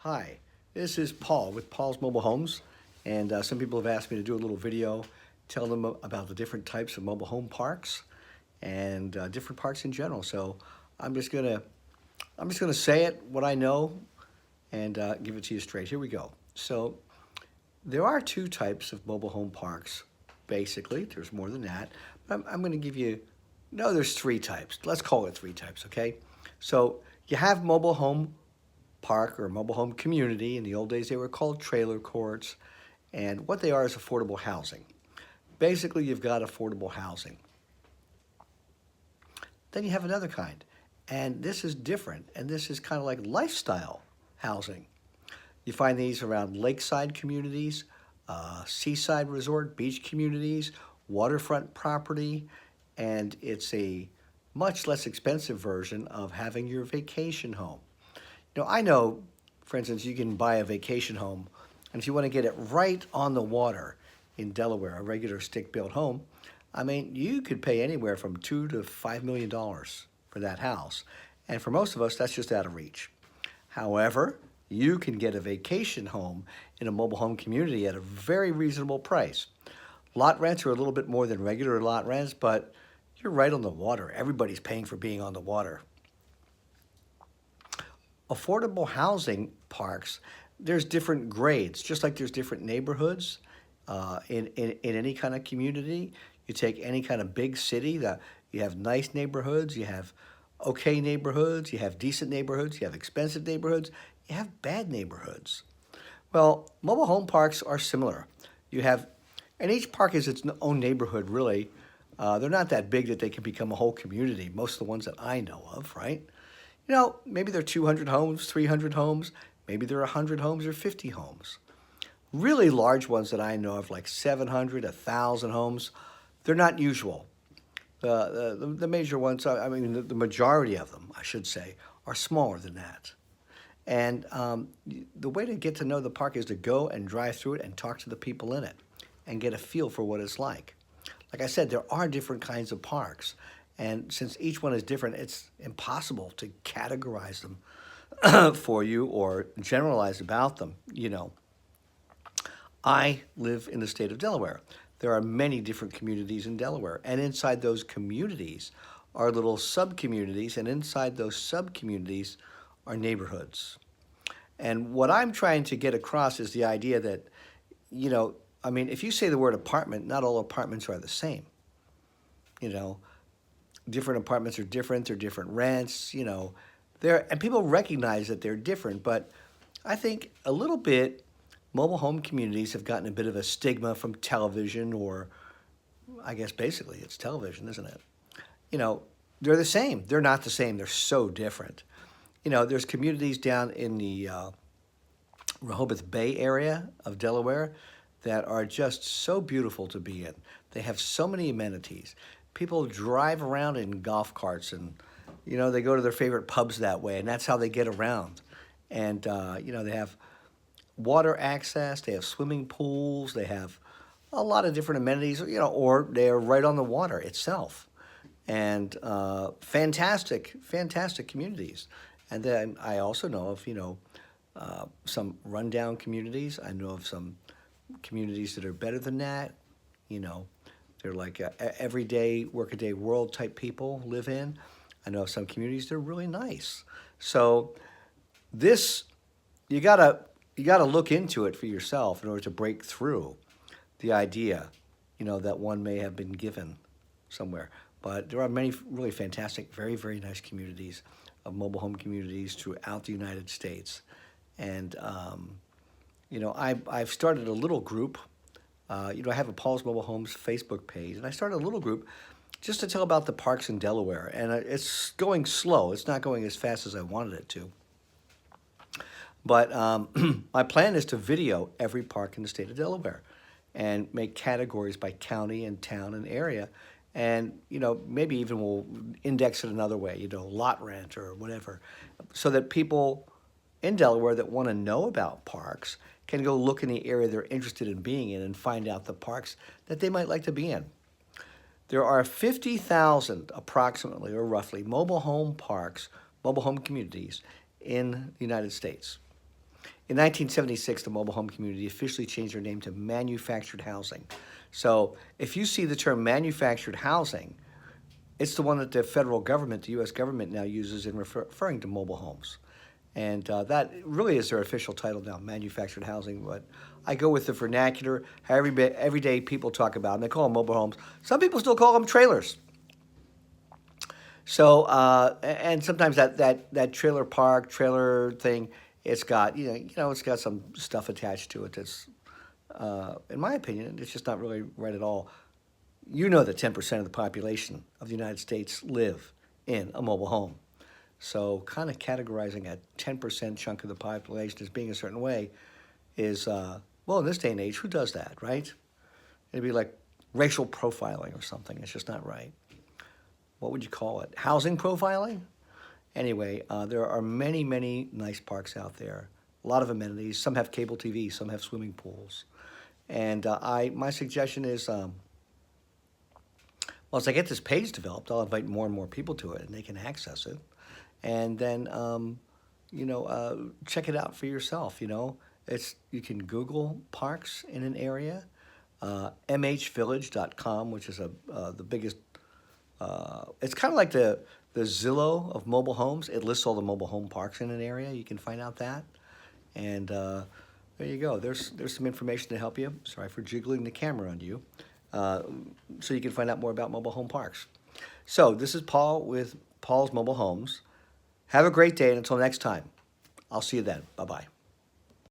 Hi, this is Paul with Paul's Mobile Homes, and some people have asked me to do a little video, tell them about the different types of mobile home parks and different parks in general. So I'm just gonna say it what I know and give it to you straight. Here we go. So there are two types of mobile home parks. Basically, there's more than that. But I'm going to give you. No, there's three types. Let's call it three types. Okay. So you have mobile home park or mobile home community. In the old days, they were called trailer courts. And what they are is affordable housing. Basically, you've got affordable housing. Then you have another kind. And this is different. And this is kind of like lifestyle housing. You find these around lakeside communities, seaside resort, beach communities, waterfront property, and it's a much less expensive version of having your vacation home. I know, for instance, you can buy a vacation home, and if you want to get it right on the water in Delaware, a regular stick-built home, you could pay anywhere from $2 to $5 million for that house. And for most of us, that's just out of reach. However, you can get a vacation home in a mobile home community at a very reasonable price. Lot rents are a little bit more than regular lot rents, but you're right on the water. Everybody's paying for being on the water. Affordable housing parks, there's different grades, just like there's different neighborhoods in any kind of community. You take any kind of big city, that you have nice neighborhoods, you have okay neighborhoods, you have decent neighborhoods, you have expensive neighborhoods, you have bad neighborhoods. Well, mobile home parks are similar. You have, and each park is its own neighborhood, really. They're not that big that they can become a whole community, most of the ones that I know of, right? Maybe they're 200 homes, 300 homes, maybe they're 100 homes or 50 homes. Really large ones that I know of, like 700, 1,000 homes, they're not usual. The major ones, the majority of them, I should say, are smaller than that. And the way to get to know the park is to go and drive through it and talk to the people in it and get a feel for what it's like. Like I said, there are different kinds of parks. And since each one is different, it's impossible to categorize them for you or generalize about them. I live in the state of Delaware. There are many different communities in Delaware. And inside those communities are little sub-communities. And inside those sub-communities are neighborhoods. And what I'm trying to get across is the idea that, if you say the word apartment, not all apartments are the same. Different apartments are different, they're different rents, and people recognize that they're different, but I think a little bit mobile home communities have gotten a bit of a stigma from television, or I guess basically it's television, isn't it? They're the same. They're not the same. They're so different. There's communities down in the Rehoboth Bay area of Delaware that are just so beautiful to be in. They have so many amenities. People drive around in golf carts and, they go to their favorite pubs that way, and that's how they get around. And, they have water access, they have swimming pools, they have a lot of different amenities, or they're right on the water itself. And fantastic communities. And then I also know of, some rundown communities. I know of some communities that are better than that. They're like everyday, workaday world type people live in. I know of some communities that are really nice. So this, you gotta look into it for yourself in order to break through the idea, that one may have been given somewhere. But there are many really fantastic, very, very nice communities of mobile home communities throughout the United States. And, I've started a little group. I have a Paul's Mobile Homes Facebook page, and I started a little group just to tell about the parks in Delaware. And it's going slow. It's not going as fast as I wanted it to. But my plan is to video every park in the state of Delaware and make categories by county and town and area. And, maybe even we'll index it another way, lot rent or whatever, so that people in Delaware that want to know about parks can go look in the area they're interested in being in and find out the parks that they might like to be in. There are 50,000 approximately or roughly mobile home parks, mobile home communities in the United States. In 1976, the mobile home community officially changed their name to manufactured housing. So if you see the term manufactured housing, it's the one that the federal government, the U.S. government, now uses in referring to mobile homes. And that really is their official title now, manufactured housing. But I go with the vernacular, how every day people talk about them. They call them mobile homes. Some people still call them trailers. So, and sometimes that trailer park, trailer thing, it's got, it's got some stuff attached to it that's, in my opinion, it's just not really right at all. You know that 10% of the population of the United States live in a mobile home. So kind of categorizing a 10% chunk of the population as being a certain way is, well, in this day and age, who does that, right? It'd be like racial profiling or something. It's just not right. What would you call it? Housing profiling? Anyway, there are many, many nice parks out there. A lot of amenities. Some have cable TV. Some have swimming pools. And my suggestion is, well, as I get this page developed, I'll invite more and more people to it, and they can access it. And then, check it out for yourself. You can Google parks in an area. mhvillage.com, which is the biggest. It's kind of like the Zillow of mobile homes. It lists all the mobile home parks in an area. You can find out that. And there you go. There's some information to help you. Sorry for jiggling the camera on you. So you can find out more about mobile home parks. So this is Paul with Paul's Mobile Homes. Have a great day, and until next time, I'll see you then. Bye-bye.